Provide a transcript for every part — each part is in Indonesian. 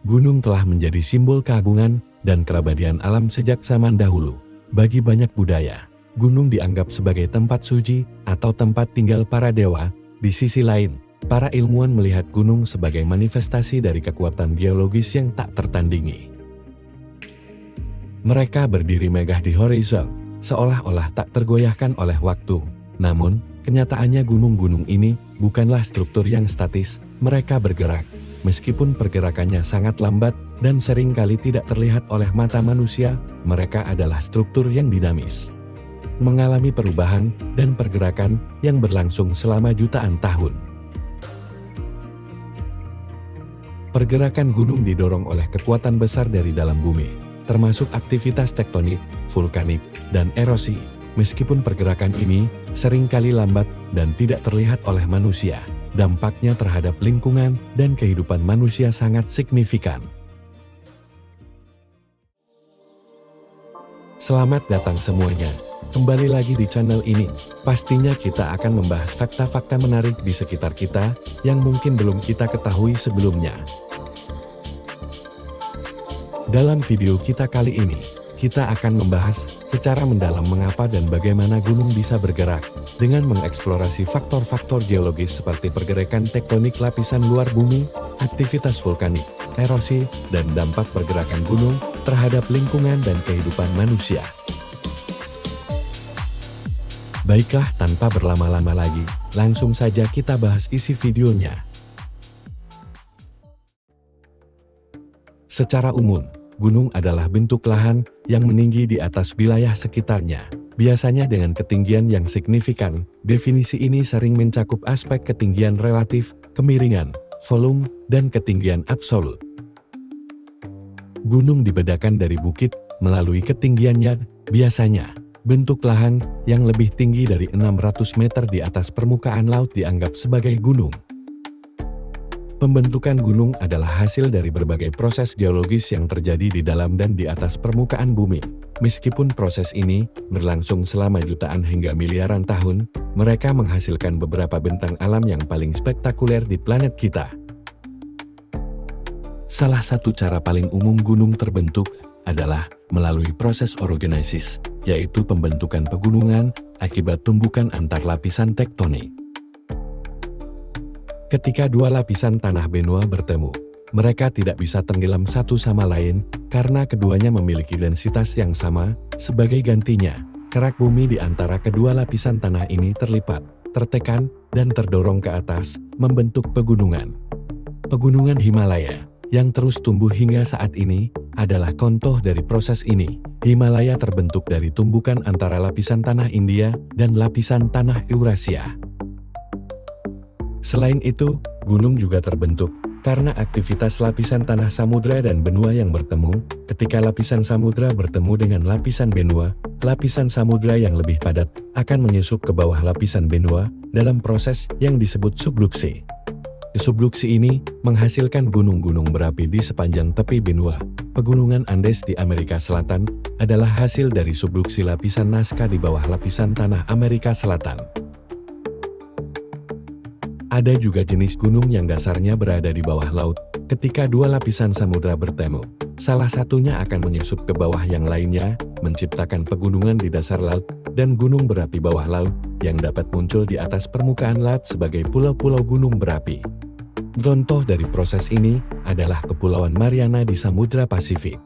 Gunung telah menjadi simbol keagungan dan keabadian alam sejak zaman dahulu. Bagi banyak budaya, gunung dianggap sebagai tempat suci atau tempat tinggal para dewa. Di sisi lain, para ilmuwan melihat gunung sebagai manifestasi dari kekuatan geologis yang tak tertandingi. Mereka berdiri megah di horizon, seolah-olah tak tergoyahkan oleh waktu. Namun, kenyataannya gunung-gunung ini bukanlah struktur yang statis, mereka bergerak. Meskipun pergerakannya sangat lambat dan seringkali tidak terlihat oleh mata manusia, mereka adalah struktur yang dinamis, mengalami perubahan dan pergerakan yang berlangsung selama jutaan tahun. Pergerakan gunung didorong oleh kekuatan besar dari dalam bumi, termasuk aktivitas tektonik, vulkanik, dan erosi. Meskipun pergerakan ini seringkali lambat dan tidak terlihat oleh manusia, dampaknya terhadap lingkungan dan kehidupan manusia sangat signifikan. Selamat datang semuanya, kembali lagi di channel ini. Pastinya kita akan membahas fakta-fakta menarik di sekitar kita yang mungkin belum kita ketahui sebelumnya. Dalam video kita kali ini, kita akan membahas secara mendalam mengapa dan bagaimana gunung bisa bergerak, dengan mengeksplorasi faktor-faktor geologis seperti pergerakan tektonik lapisan luar bumi, aktivitas vulkanik, erosi, dan dampak pergerakan gunung terhadap lingkungan dan kehidupan manusia. Baiklah, tanpa berlama-lama lagi, langsung saja kita bahas isi videonya. Secara umum, gunung adalah bentuk lahan yang meninggi di atas wilayah sekitarnya, biasanya dengan ketinggian yang signifikan. Definisi ini sering mencakup aspek ketinggian relatif, kemiringan, volume, dan ketinggian absolut. Gunung dibedakan dari bukit melalui ketinggiannya. Biasanya, bentuk lahan yang lebih tinggi dari 600 meter di atas permukaan laut dianggap sebagai gunung. Pembentukan gunung adalah hasil dari berbagai proses geologis yang terjadi di dalam dan di atas permukaan bumi. Meskipun proses ini berlangsung selama jutaan hingga miliaran tahun, mereka menghasilkan beberapa bentang alam yang paling spektakuler di planet kita. Salah satu cara paling umum gunung terbentuk adalah melalui proses orogenesis, yaitu pembentukan pegunungan akibat tumbukan antar lapisan tektonik. Ketika dua lapisan tanah benua bertemu, mereka tidak bisa tenggelam satu sama lain karena keduanya memiliki densitas yang sama. Sebagai gantinya, kerak bumi di antara kedua lapisan tanah ini terlipat, tertekan, dan terdorong ke atas, membentuk pegunungan. Pegunungan Himalaya, yang terus tumbuh hingga saat ini, adalah contoh dari proses ini. Himalaya terbentuk dari tumbukan antara lapisan tanah India dan lapisan tanah Eurasia. Selain itu, gunung juga terbentuk karena aktivitas lapisan tanah samudra dan benua yang bertemu. Ketika lapisan samudra bertemu dengan lapisan benua, lapisan samudra yang lebih padat akan menyusup ke bawah lapisan benua dalam proses yang disebut subduksi. Subduksi ini menghasilkan gunung-gunung berapi di sepanjang tepi benua. Pegunungan Andes di Amerika Selatan adalah hasil dari subduksi lapisan Nazca di bawah lapisan tanah Amerika Selatan. Ada juga jenis gunung yang dasarnya berada di bawah laut. Ketika dua lapisan samudra bertemu, salah satunya akan menyusup ke bawah yang lainnya, menciptakan pegunungan di dasar laut, dan gunung berapi bawah laut, yang dapat muncul di atas permukaan laut sebagai pulau-pulau gunung berapi. Contoh dari proses ini adalah Kepulauan Mariana di Samudra Pasifik.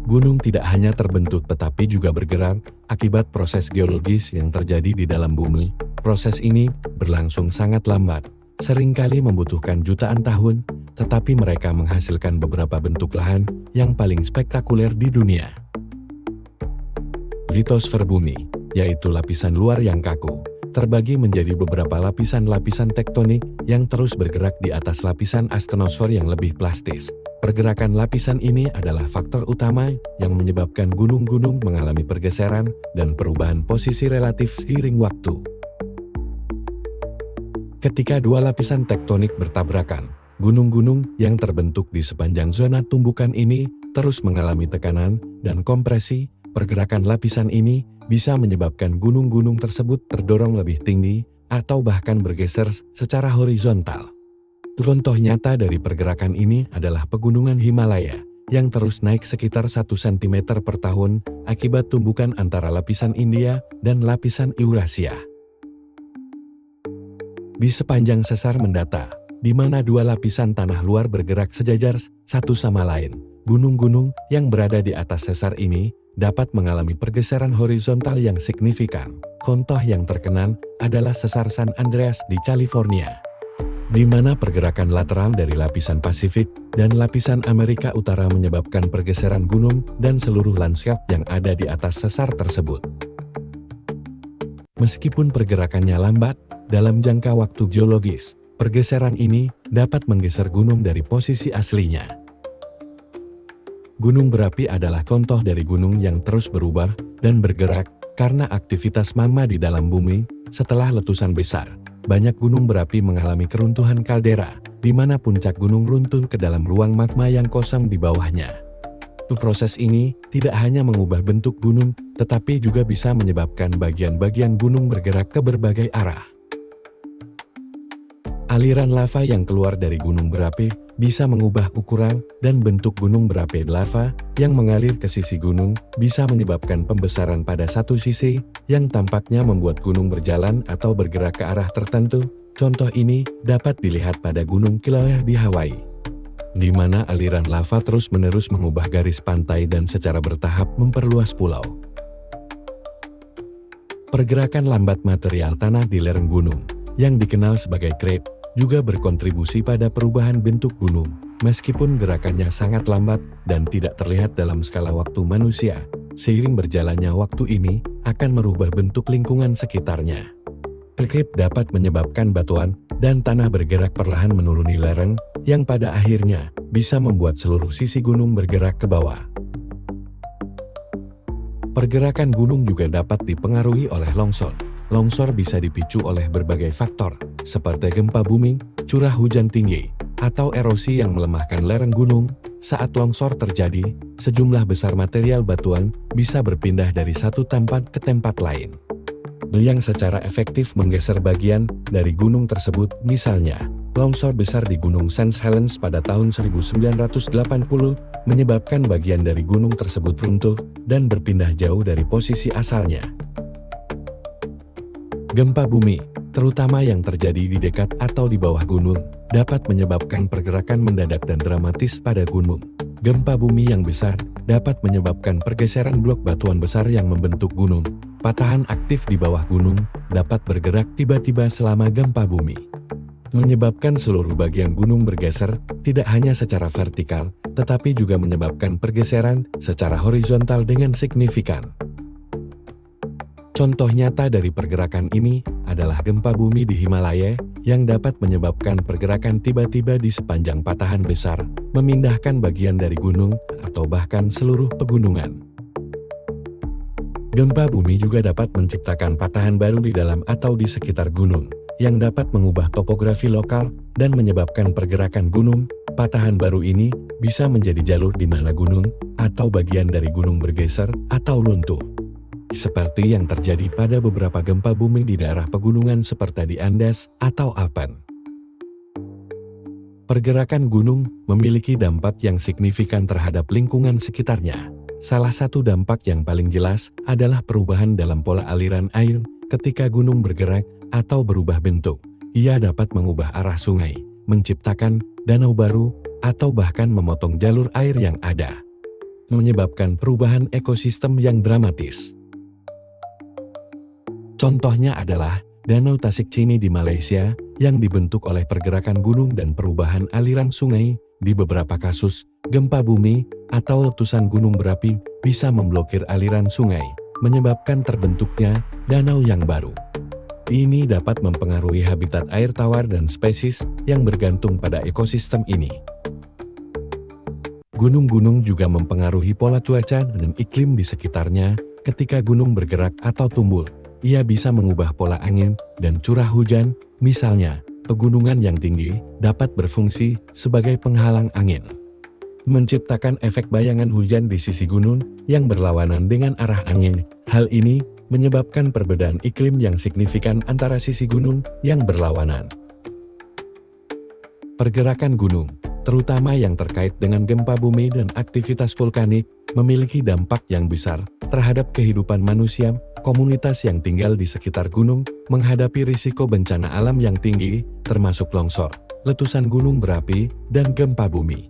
Gunung tidak hanya terbentuk tetapi juga bergerak akibat proses geologis yang terjadi di dalam bumi. Proses ini berlangsung sangat lambat, seringkali membutuhkan jutaan tahun, tetapi mereka menghasilkan beberapa bentuk lahan yang paling spektakuler di dunia. Litosfer bumi, yaitu lapisan luar yang kaku, terbagi menjadi beberapa lapisan-lapisan tektonik yang terus bergerak di atas lapisan astenosfer yang lebih plastis. Pergerakan lapisan ini adalah faktor utama yang menyebabkan gunung-gunung mengalami pergeseran dan perubahan posisi relatif seiring waktu. Ketika dua lapisan tektonik bertabrakan, gunung-gunung yang terbentuk di sepanjang zona tumbukan ini terus mengalami tekanan dan kompresi. Pergerakan lapisan ini bisa menyebabkan gunung-gunung tersebut terdorong lebih tinggi atau bahkan bergeser secara horizontal. Contoh nyata dari pergerakan ini adalah pegunungan Himalaya, yang terus naik sekitar 1 cm per tahun akibat tumbukan antara lapisan India dan lapisan Eurasia. Di sepanjang sesar mendata, di mana dua lapisan tanah luar bergerak sejajar satu sama lain, gunung-gunung yang berada di atas sesar ini dapat mengalami pergeseran horizontal yang signifikan. Contoh yang terkenal adalah sesar San Andreas di California, di mana pergerakan lateral dari lapisan Pasifik dan lapisan Amerika Utara menyebabkan pergeseran gunung dan seluruh lanskap yang ada di atas sesar tersebut. Meskipun pergerakannya lambat, dalam jangka waktu geologis, pergeseran ini dapat menggeser gunung dari posisi aslinya. Gunung berapi adalah contoh dari gunung yang terus berubah dan bergerak karena aktivitas magma di dalam bumi. Setelah letusan besar, banyak gunung berapi mengalami keruntuhan kaldera, di mana puncak gunung runtuh ke dalam ruang magma yang kosong di bawahnya. Proses ini tidak hanya mengubah bentuk gunung, tetapi juga bisa menyebabkan bagian-bagian gunung bergerak ke berbagai arah. Aliran lava yang keluar dari gunung berapi bisa mengubah ukuran dan bentuk gunung berapi. Lava yang mengalir ke sisi gunung bisa menyebabkan pembesaran pada satu sisi, yang tampaknya membuat gunung berjalan atau bergerak ke arah tertentu. Contoh ini dapat dilihat pada Gunung Kilauea di Hawaii, di mana aliran lava terus-menerus mengubah garis pantai dan secara bertahap memperluas pulau. Pergerakan lambat material tanah di lereng gunung, yang dikenal sebagai creep, juga berkontribusi pada perubahan bentuk gunung. Meskipun gerakannya sangat lambat dan tidak terlihat dalam skala waktu manusia, seiring berjalannya waktu ini akan merubah bentuk lingkungan sekitarnya. Creep dapat menyebabkan batuan dan tanah bergerak perlahan menuruni lereng, yang pada akhirnya bisa membuat seluruh sisi gunung bergerak ke bawah. Pergerakan gunung juga dapat dipengaruhi oleh longsor. Longsor bisa dipicu oleh berbagai faktor, seperti gempa bumi, curah hujan tinggi, atau erosi yang melemahkan lereng gunung. Saat longsor terjadi, sejumlah besar material batuan bisa berpindah dari satu tempat ke tempat lain, yang secara efektif menggeser bagian dari gunung tersebut. Misalnya, longsor besar di Gunung St. Helens pada tahun 1980 menyebabkan bagian dari gunung tersebut runtuh dan berpindah jauh dari posisi asalnya. Gempa bumi, terutama yang terjadi di dekat atau di bawah gunung, dapat menyebabkan pergerakan mendadak dan dramatis pada gunung. Gempa bumi yang besar dapat menyebabkan pergeseran blok batuan besar yang membentuk gunung. Patahan aktif di bawah gunung dapat bergerak tiba-tiba selama gempa bumi, menyebabkan seluruh bagian gunung bergeser, tidak hanya secara vertikal, tetapi juga menyebabkan pergeseran secara horizontal dengan signifikan. Contoh nyata dari pergerakan ini adalah gempa bumi di Himalaya, yang dapat menyebabkan pergerakan tiba-tiba di sepanjang patahan besar, memindahkan bagian dari gunung, atau bahkan seluruh pegunungan. Gempa bumi juga dapat menciptakan patahan baru di dalam atau di sekitar gunung, yang dapat mengubah topografi lokal dan menyebabkan pergerakan gunung. Patahan baru ini bisa menjadi jalur di mana gunung atau bagian dari gunung bergeser atau runtuh, seperti yang terjadi pada beberapa gempa bumi di daerah pegunungan seperti di Andes atau Alpen. Pergerakan gunung memiliki dampak yang signifikan terhadap lingkungan sekitarnya. Salah satu dampak yang paling jelas adalah perubahan dalam pola aliran air. Ketika gunung bergerak atau berubah bentuk, ia dapat mengubah arah sungai, menciptakan danau baru, atau bahkan memotong jalur air yang ada, menyebabkan perubahan ekosistem yang dramatis. Contohnya adalah Danau Tasik Chini di Malaysia, yang dibentuk oleh pergerakan gunung dan perubahan aliran sungai. Di beberapa kasus, gempa bumi atau letusan gunung berapi bisa memblokir aliran sungai, menyebabkan terbentuknya danau yang baru. Ini dapat mempengaruhi habitat air tawar dan spesies yang bergantung pada ekosistem ini. Gunung-gunung juga mempengaruhi pola cuaca dan iklim di sekitarnya. Ketika gunung bergerak atau tumbuh, ia bisa mengubah pola angin dan curah hujan. Misalnya, pegunungan yang tinggi dapat berfungsi sebagai penghalang angin, menciptakan efek bayangan hujan di sisi gunung yang berlawanan dengan arah angin. Hal ini menyebabkan perbedaan iklim yang signifikan antara sisi gunung yang berlawanan. Pergerakan gunung, terutama yang terkait dengan gempa bumi dan aktivitas vulkanik, memiliki dampak yang besar terhadap kehidupan manusia. Komunitas yang tinggal di sekitar gunung menghadapi risiko bencana alam yang tinggi, termasuk longsor, letusan gunung berapi, dan gempa bumi.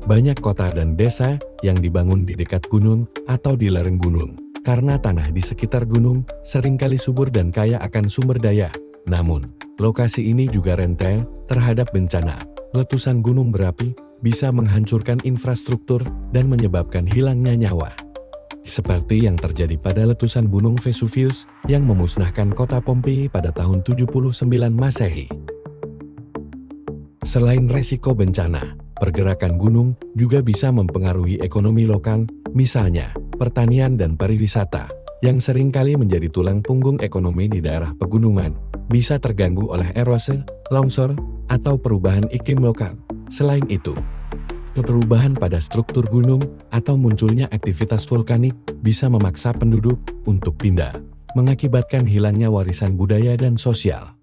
Banyak kota dan desa yang dibangun di dekat gunung atau di lereng gunung, karena tanah di sekitar gunung seringkali subur dan kaya akan sumber daya. Namun, lokasi ini juga rentan terhadap bencana. Letusan gunung berapi bisa menghancurkan infrastruktur dan menyebabkan hilangnya nyawa. Seperti yang terjadi pada letusan gunung Vesuvius yang memusnahkan kota Pompeii pada tahun 79 Masehi. Selain resiko bencana, pergerakan gunung juga bisa mempengaruhi ekonomi lokal, misalnya pertanian dan pariwisata, yang seringkali menjadi tulang punggung ekonomi di daerah pegunungan, bisa terganggu oleh erosi, longsor, atau perubahan iklim lokal. Selain itu, perubahan pada struktur gunung atau munculnya aktivitas vulkanik bisa memaksa penduduk untuk pindah, mengakibatkan hilangnya warisan budaya dan sosial.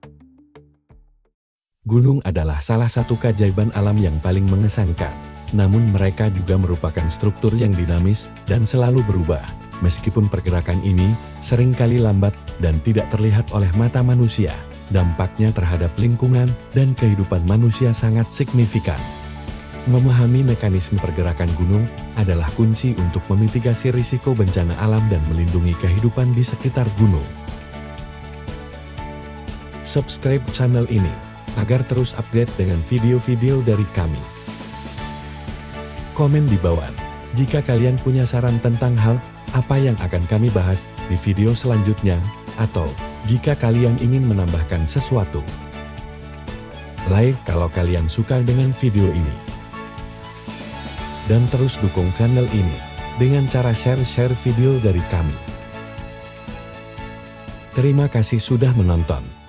Gunung adalah salah satu keajaiban alam yang paling mengesankan, namun mereka juga merupakan struktur yang dinamis dan selalu berubah. Meskipun pergerakan ini seringkali lambat dan tidak terlihat oleh mata manusia, dampaknya terhadap lingkungan dan kehidupan manusia sangat signifikan. Memahami mekanisme pergerakan gunung adalah kunci untuk memitigasi risiko bencana alam dan melindungi kehidupan di sekitar gunung. Subscribe channel ini agar terus update dengan video-video dari kami. Komen di bawah jika kalian punya saran tentang hal apa yang akan kami bahas di video selanjutnya, atau jika kalian ingin menambahkan sesuatu. Like kalau kalian suka dengan video ini. Dan terus dukung channel ini dengan cara share video dari kami. Terima kasih sudah menonton.